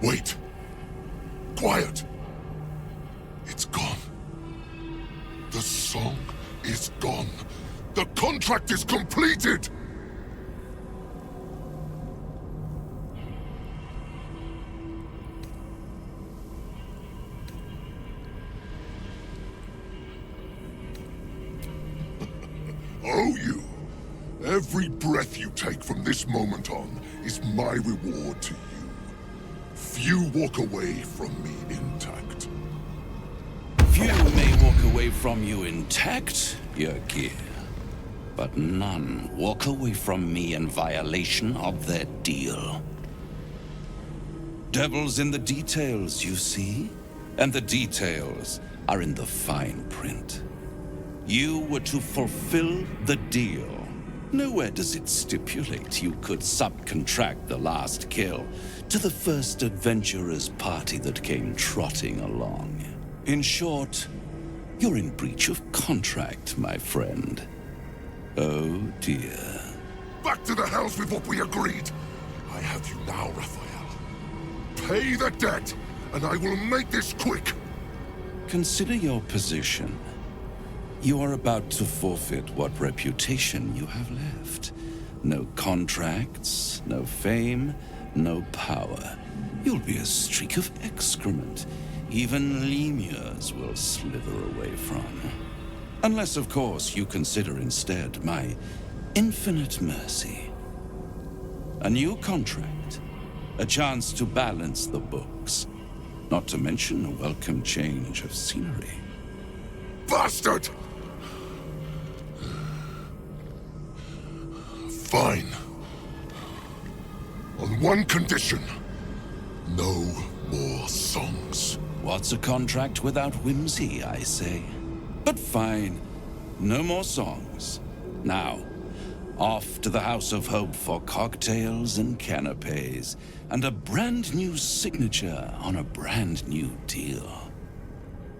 Wait. Quiet. It's gone. The song is gone. The contract is completed! Oh, you. Every breath you take from this moment on is my reward to you. Few walk away from me intact. Few may walk away from you intact, Yurgir. But none walk away from me in violation of their deal. Devil's in the details, you see? And the details are in the fine print. You were to fulfill the deal. Nowhere does it stipulate you could subcontract the last kill to the first adventurer's party that came trotting along. In short, you're in breach of contract, my friend. Oh dear. Back to the hells with what we agreed! I have you now, Raphael. Pay the debt, and I will make this quick! Consider your position. You are about to forfeit what reputation you have left. No contracts, no fame, no power. You'll be a streak of excrement even lemurs will slither away from. Unless, of course, you consider instead my infinite mercy. A new contract, a chance to balance the books, not to mention a welcome change of scenery. Bastard! Fine. On one condition. No more songs. What's a contract without whimsy, I say? But fine. No more songs. Now, off to the House of Hope for cocktails and canapes, and a brand new signature on a brand new deal.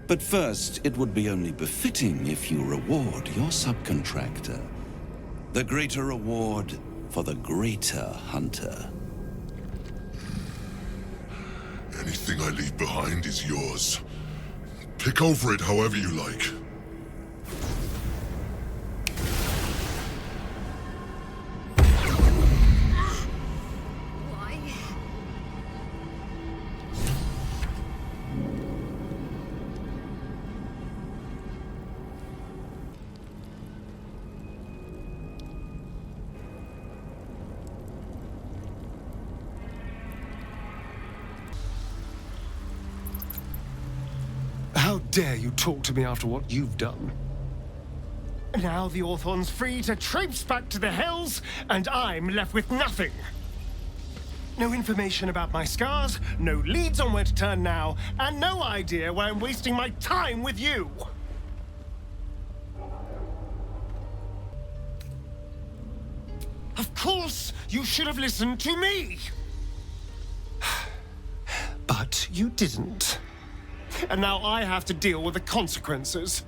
But first, it would be only befitting if you reward your subcontractor. The greater reward for the greater hunter. Anything I leave behind is yours. Pick over it however you like. Why? How dare you talk to me after what you've done? Now the Orthon's free to traipse back to the Hells, and I'm left with nothing. No information about my scars, no leads on where to turn now, and no idea why I'm wasting my time with you. Of course, you should have listened to me. But you didn't. And now I have to deal with the consequences.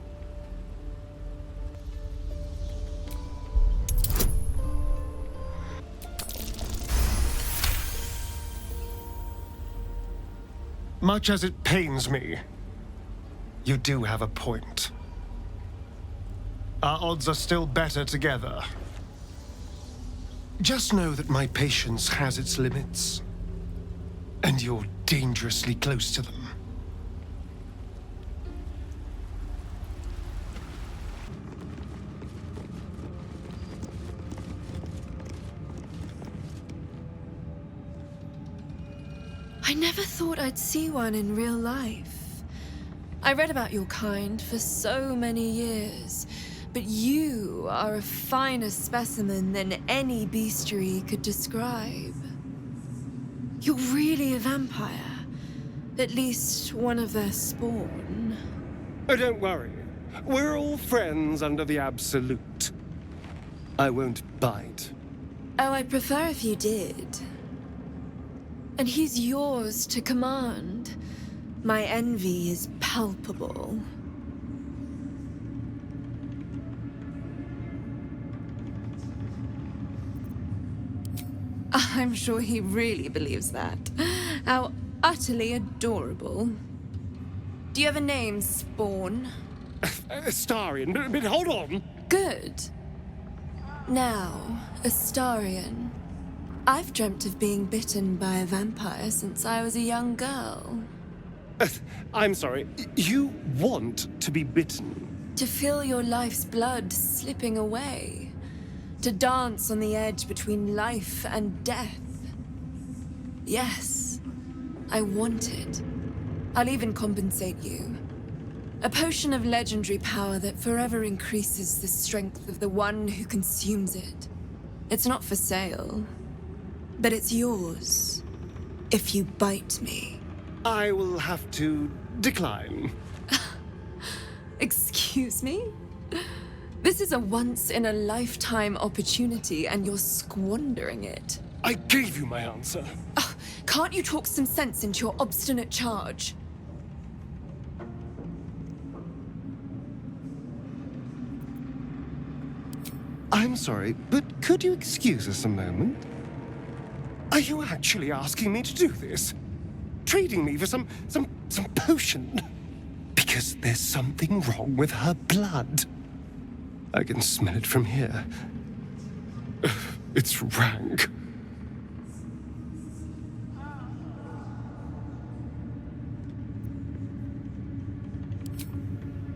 Much as it pains me, you do have a point. Our odds are still better together. Just know that my patience has its limits, and you're dangerously close to them. I never thought I'd see one in real life. I read about your kind for so many years, but you are a finer specimen than any bestiary could describe. You're really a vampire, at least one of their spawn. Oh, don't worry. We're all friends under the Absolute. I won't bite. Oh, I'd prefer if you did. And he's yours to command. My envy is palpable. I'm sure he really believes that. How utterly adorable. Do you have a name, Spawn? Astarion, but hold on. Good. Now, Astarion. I've dreamt of being bitten by a vampire since I was a young girl. I'm sorry, you want to be bitten? To feel your life's blood slipping away. To dance on the edge between life and death. Yes, I want it. I'll even compensate you. A potion of legendary power that forever increases the strength of the one who consumes it. It's not for sale, but it's yours if you bite me. I will have to decline. Excuse me? This is a once-in-a-lifetime opportunity and you're squandering it. I gave you my answer. Can't you talk some sense into your obstinate charge? I'm sorry, but could you excuse us a moment? Are you actually asking me to do this? Trading me for some potion? Because there's something wrong with her blood. I can smell it from here. It's rank.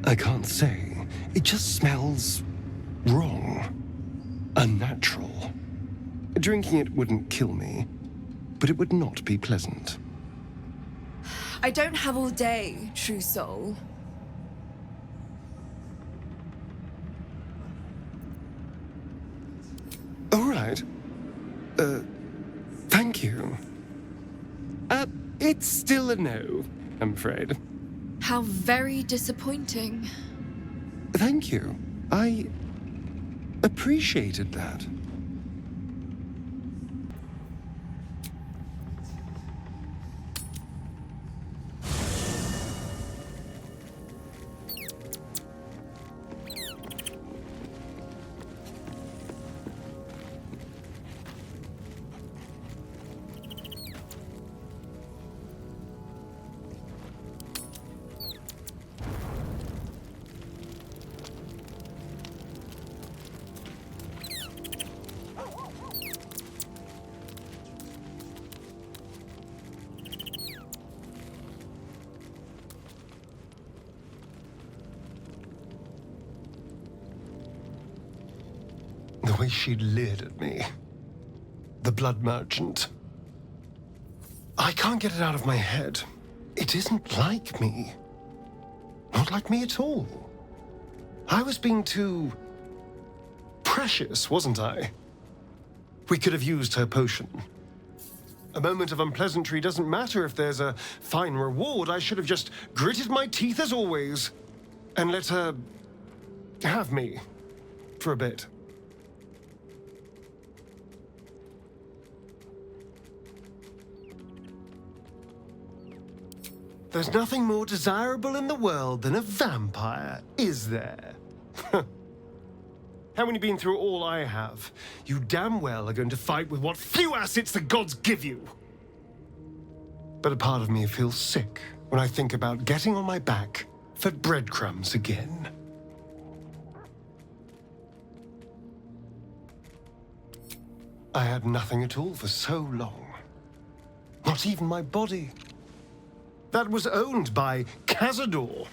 I can't say. It just smells wrong. Unnatural. Drinking it wouldn't kill me, but it would not be pleasant. I don't have all day, true soul. All right. Thank you. It's still a no, I'm afraid. How very disappointing. Thank you. I appreciated that. The way she leered at me. The blood merchant. I can't get it out of my head. It isn't like me. Not like me at all. I was being too precious, wasn't I? We could have used her potion. A moment of unpleasantry doesn't matter if there's a fine reward. I should have just gritted my teeth as always and let her have me for a bit. There's nothing more desirable in the world than a vampire, is there? Haven't you been through all I have? You damn well are going to fight with what few assets the gods give you. But a part of me feels sick when I think about getting on my back for breadcrumbs again. I had nothing at all for so long. Not even my body. That was owned by Cazador,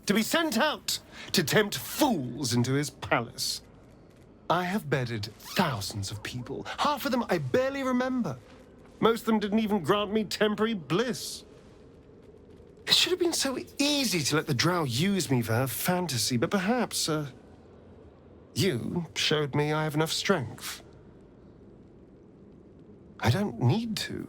to be sent out to tempt fools into his palace. I have bedded thousands of people. Half of them I barely remember. Most of them didn't even grant me temporary bliss. It should have been so easy to let the drow use me for her fantasy, but perhaps, you showed me I have enough strength. I don't need to.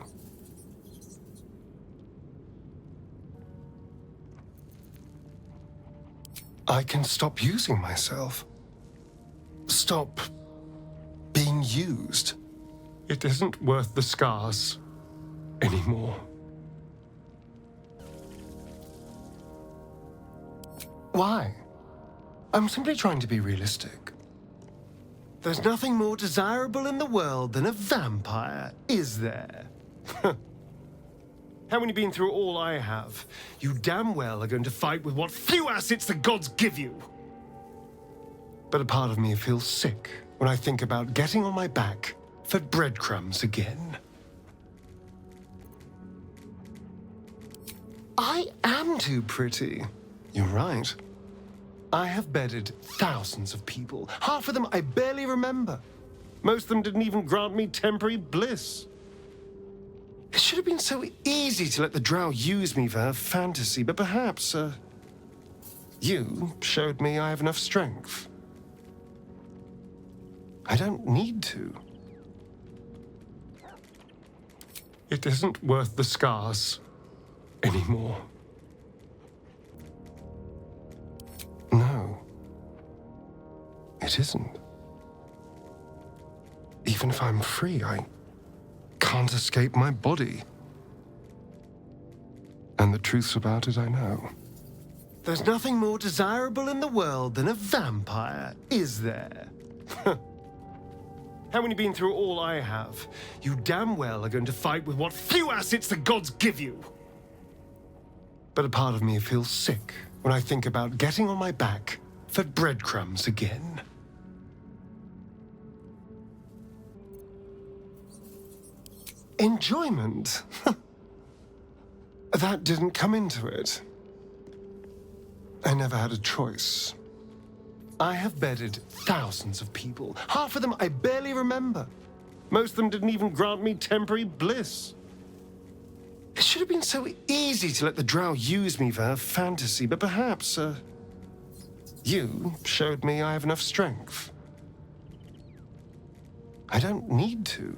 I can stop using myself. Stop being used. It isn't worth the scars anymore. Why? I'm simply trying to be realistic. There's nothing more desirable in the world than a vampire, is there? Haven't you been through all I have? You damn well are going to fight with what few assets the gods give you. But a part of me feels sick when I think about getting on my back for breadcrumbs again. I am too pretty. You're right. I have bedded thousands of people. Half of them I barely remember. Most of them didn't even grant me temporary bliss. It should have been so easy to let the drow use me for her fantasy, but perhaps, you showed me I have enough strength. I don't need to. It isn't worth the scars anymore. No, it isn't. Even if I'm free, I can't escape my body. And the truths about it I know. There's nothing more desirable in the world than a vampire, is there? Haven't you been through all I have? You damn well are going to fight with what few assets the gods give you. But a part of me feels sick when I think about getting on my back for breadcrumbs again. Enjoyment? That didn't come into it. I never had a choice. I have bedded thousands of people. Half of them I barely remember. Most of them didn't even grant me temporary bliss. It should have been so easy to let the drow use me for her fantasy, but perhaps, you showed me I have enough strength. I don't need to.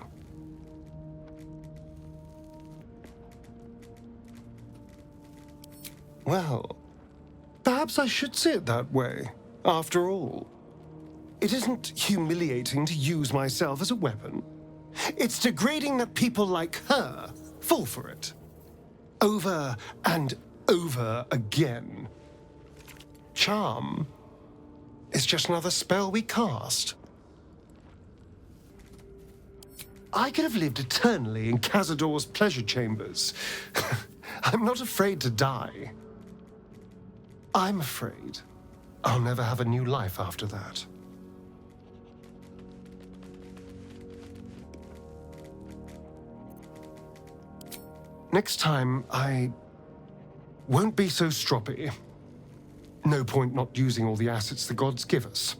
Well, perhaps I should see it that way, after all. It isn't humiliating to use myself as a weapon. It's degrading that people like her fall for it. Over and over again. Charm is just another spell we cast. I could have lived eternally in Cazador's pleasure chambers. I'm not afraid to die. I'm afraid I'll never have a new life after that. Next time, I won't be so stroppy. No point not using all the assets the gods give us.